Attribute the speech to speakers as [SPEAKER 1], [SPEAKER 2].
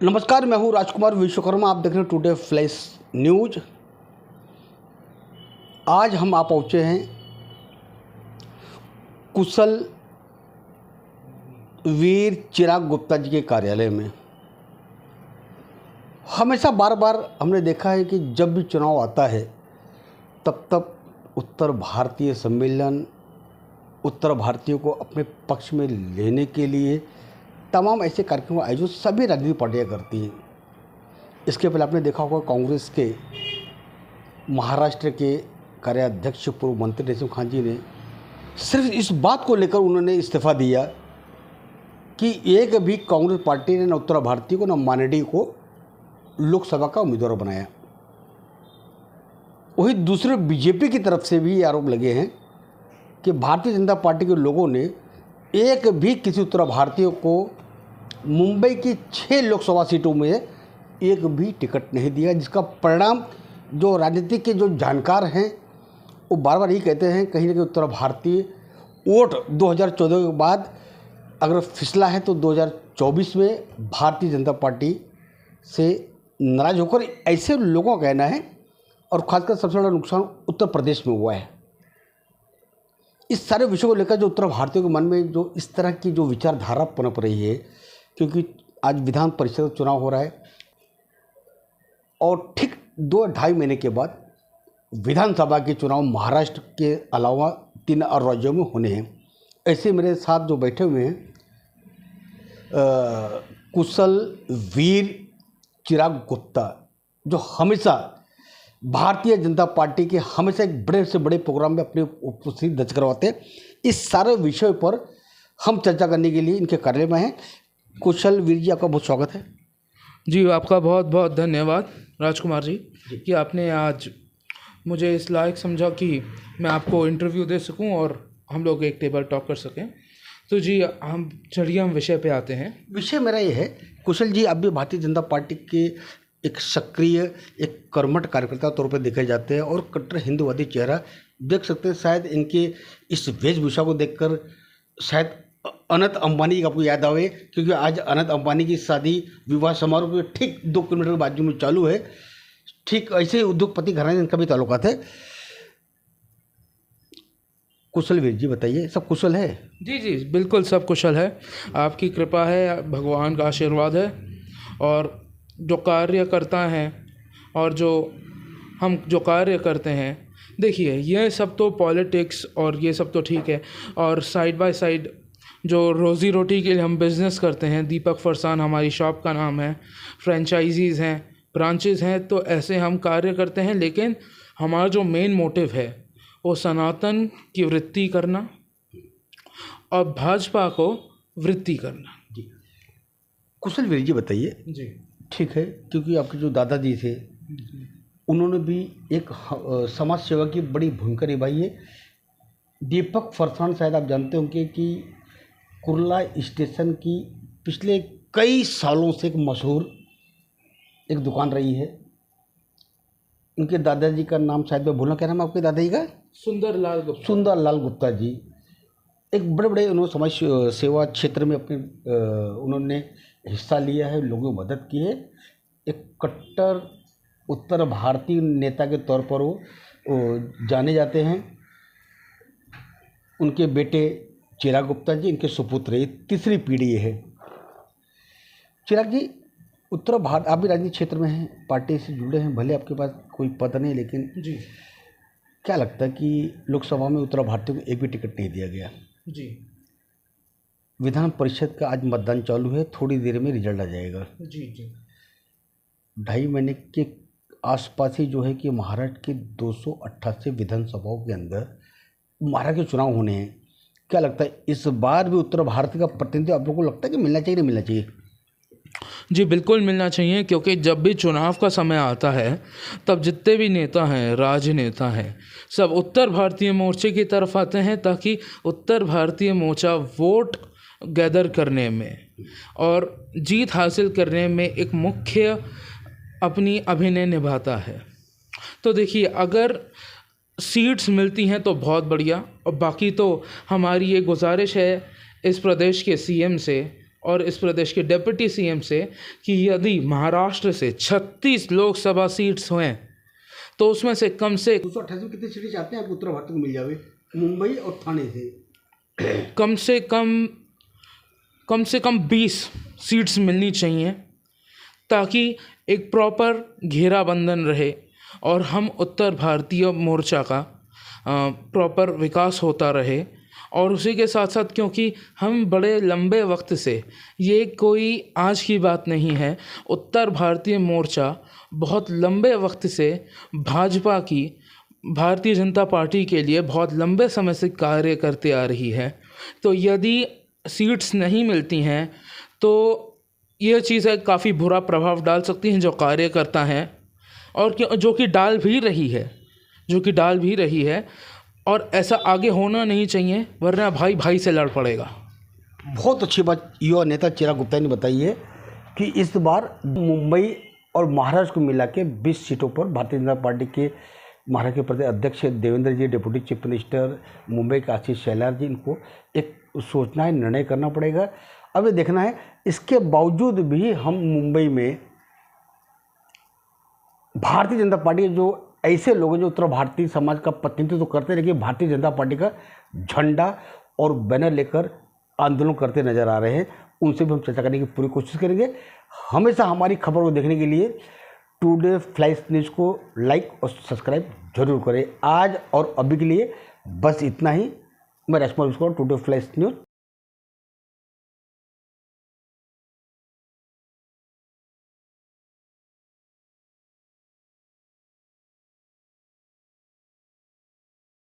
[SPEAKER 1] नमस्कार, मैं हूं राजकुमार विश्वकर्मा। आप देख रहे हैं टुडे फ्लैश न्यूज। आज हम आ पहुंचे हैं कुशल वीर चिराग गुप्ता जी के कार्यालय में। हमेशा बार बार हमने देखा है कि जब भी चुनाव आता है तब उत्तर भारतीय सम्मेलन उत्तर भारतीयों को अपने पक्ष में लेने के लिए तमाम ऐसे कार्यक्रम आयोजित सभी राजनीतिक पार्टियां करती हैं। इसके पहले आपने देखा होगा कांग्रेस के महाराष्ट्र के कार्याध्यक्ष पूर्व मंत्री रहीम खान जी ने सिर्फ इस बात को लेकर उन्होंने इस्तीफा दिया कि एक भी कांग्रेस पार्टी ने न उत्तर भारतीय को न मानेडी को लोकसभा का उम्मीदवार बनाया। वही दूसरे बीजेपी की तरफ से भी ये आरोप लगे हैं कि भारतीय जनता पार्टी के लोगों ने एक भी किसी उत्तर भारतीय को मुंबई की 6 लोकसभा सीटों में एक भी टिकट नहीं दिया, जिसका परिणाम जो राजनीति के जो जानकार हैं वो बार बार यही कहते हैं कहीं ना कहीं उत्तर भारतीय वोट 2014 के बाद अगर फिसला है तो 2024 में भारतीय जनता पार्टी से नाराज होकर ऐसे लोगों का कहना है। और खासकर सबसे बड़ा नुकसान उत्तर प्रदेश में हुआ है। इस सारे विषय को लेकर जो उत्तर भारतीयों के मन में जो इस तरह की जो विचारधारा पनप रही है, क्योंकि आज विधान परिषद चुनाव हो रहा है और ठीक 2-2.5 महीने के बाद विधानसभा के चुनाव महाराष्ट्र के अलावा 3 और राज्यों में होने हैं। ऐसे मेरे साथ जो बैठे हुए हैं कुशल वीर चिराग गुप्ता, जो हमेशा भारतीय जनता पार्टी के हमेशा एक बड़े से बड़े प्रोग्राम में अपनी उपस्थिति दर्ज करवाते हैं। इस सारे विषय पर हम चर्चा करने के लिए इनके कार्यालय में हैं। कुशल वीर जी, आपका बहुत स्वागत है।
[SPEAKER 2] जी, आपका बहुत बहुत धन्यवाद राजकुमार जी कि आपने आज मुझे इस लायक समझा कि मैं आपको इंटरव्यू दे सकूं और हम लोग एक टेबल टॉक कर सकें। तो जी, हम विषय पे आते हैं।
[SPEAKER 1] विषय मेरा ये है, कुशल जी आप भी भारतीय जनता पार्टी के एक सक्रिय एक कर्मठ कार्यकर्ता तौर पर देखे जाते हैं और कट्टर हिंदूवादी चेहरा देख सकते हैं। शायद इनके इस वेशभूषा को देखकर शायद अनंत अंबानी की आपको याद आवे, क्योंकि आज अनंत अंबानी की शादी विवाह समारोह के ठीक 2 किलोमीटर के बाजू में चालू है। ठीक ऐसे उद्योगपति घराने इनका भी ताल्लुकात है। कुशल वीर जी बताइए, सब कुशल है?
[SPEAKER 2] जी जी, बिल्कुल सब कुशल है। आपकी कृपा है, भगवान का आशीर्वाद है। और जो कार्य करता है और हम जो कार्य करते हैं, देखिए ये सब तो पॉलिटिक्स और ये सब तो ठीक है। और साइड बाय साइड जो रोज़ी रोटी के लिए हम बिज़नेस करते हैं, दीपक फरसान हमारी शॉप का नाम है, फ्रेंचाइजीज़ हैं, ब्रांचेज़ हैं, तो ऐसे हम कार्य करते हैं। लेकिन हमारा जो मेन मोटिव है वो सनातन की वृत्ति करना और भाजपा को वृत्ति करना।
[SPEAKER 1] जी, कुशल वीर जी बताइए।
[SPEAKER 2] जी
[SPEAKER 1] ठीक है, क्योंकि आपके जो दादाजी थे उन्होंने भी एक समाज सेवा की बड़ी भूमिका निभाई है। दीपक फरसान, शायद आप जानते होंगे कि कुर्ला स्टेशन की पिछले कई सालों से एक मशहूर एक दुकान रही है। उनके दादाजी का नाम शायद मैं भूलना, क्या नाम है आपके दादाजी का? सुंदरलाल गुप्ता जी। एक बड़े बड़े उन्होंने समाज सेवा क्षेत्र में अपने उन्होंने हिस्सा लिया है, लोगों की मदद की है। एक कट्टर उत्तर भारतीय नेता के तौर पर वो जाने जाते हैं। उनके बेटे चिराग गुप्ता जी, इनके सुपुत्र, ये तीसरी पीढ़ी है। चिराग जी, उत्तर भारत, आप भी राजनीतिक क्षेत्र में हैं, पार्टी से जुड़े हैं, भले आपके पास कोई पद नहीं, लेकिन
[SPEAKER 2] जी,
[SPEAKER 1] क्या लगता है कि लोकसभा में उत्तर भारतीयों को एक भी टिकट नहीं दिया गया?
[SPEAKER 2] जी
[SPEAKER 1] विधान परिषद का आज मतदान चालू है, थोड़ी देर में रिजल्ट आ जाएगा।
[SPEAKER 2] जी जी
[SPEAKER 1] 2.5 महीने के आसपास ही जो है कि महाराष्ट्र के 288 विधानसभाओं के अंदर महाराष्ट्र के चुनाव होने हैं। क्या लगता है इस बार भी उत्तर भारत का प्रतिनिधित्व आप लोगों को लगता है कि मिलना चाहिए, नहीं मिलना चाहिए?
[SPEAKER 2] जी, बिल्कुल मिलना चाहिए, क्योंकि जब भी चुनाव का समय आता है तब जितने भी नेता हैं, राजनेता हैं, सब उत्तर भारतीय मोर्चे की तरफ आते हैं ताकि उत्तर भारतीय मोर्चा वोट गैदर करने में और जीत हासिल करने में एक मुख्य अपनी अभिनय निभाता है। तो देखिए, अगर सीट्स मिलती हैं तो बहुत बढ़िया, और बाकी तो हमारी ये गुजारिश है इस प्रदेश के सीएम से और इस प्रदेश के डिप्टी सीएम से कि यदि महाराष्ट्र से 36 लोकसभा सीट्स हुए तो उसमें से कम से
[SPEAKER 1] 228 में कितनी सीटें चाहते हैं आपको उत्तर भारत को मिल जावे मुंबई और थाने से?
[SPEAKER 2] कम से कम 20 सीट्स मिलनी चाहिए ताकि एक प्रॉपर घेराबंधन रहे और हम उत्तर भारतीय मोर्चा का प्रॉपर विकास होता रहे। और उसी के साथ साथ क्योंकि हम बड़े लंबे वक्त से, ये कोई आज की बात नहीं है, उत्तर भारतीय मोर्चा बहुत लंबे वक्त से भाजपा की, भारतीय जनता पार्टी के लिए बहुत लंबे समय से कार्य करते आ रही है। तो यदि सीट्स नहीं मिलती हैं तो ये चीज़ें काफ़ी बुरा प्रभाव डाल सकती हैं जो कार्यकर्ता हैं और जो कि डाल भी रही है और ऐसा आगे होना नहीं चाहिए, वरना भाई भाई से लड़ पड़ेगा।
[SPEAKER 1] बहुत अच्छी बात युवा नेता चिराग गुप्ता ने बताई है कि इस बार मुंबई और महाराष्ट्र को मिला के 20 सीटों पर भारतीय जनता पार्टी के महाराष्ट्र के प्रदेश अध्यक्ष देवेंद्र जी, डिप्टी चीफ मिनिस्टर मुंबई के आशीष शेलार जी, इनको एक सोचना है, निर्णय करना पड़ेगा। अब ये देखना है, इसके बावजूद भी हम मुंबई में भारतीय जनता पार्टी के जो ऐसे लोग हैं जो उत्तर भारतीय समाज का प्रतिनिधित्व तो करते, लेकिन भारतीय जनता पार्टी का झंडा और बैनर लेकर आंदोलन करते नजर आ रहे हैं, उनसे भी हम चर्चा करने की पूरी कोशिश करेंगे। हमेशा हमारी खबर को देखने के लिए टुडे फ्लैश न्यूज़ को लाइक और सब्सक्राइब जरूर करें। आज और अभी के लिए बस इतना ही। मैं राजकुमार, टुडे फ्लैश न्यूज़।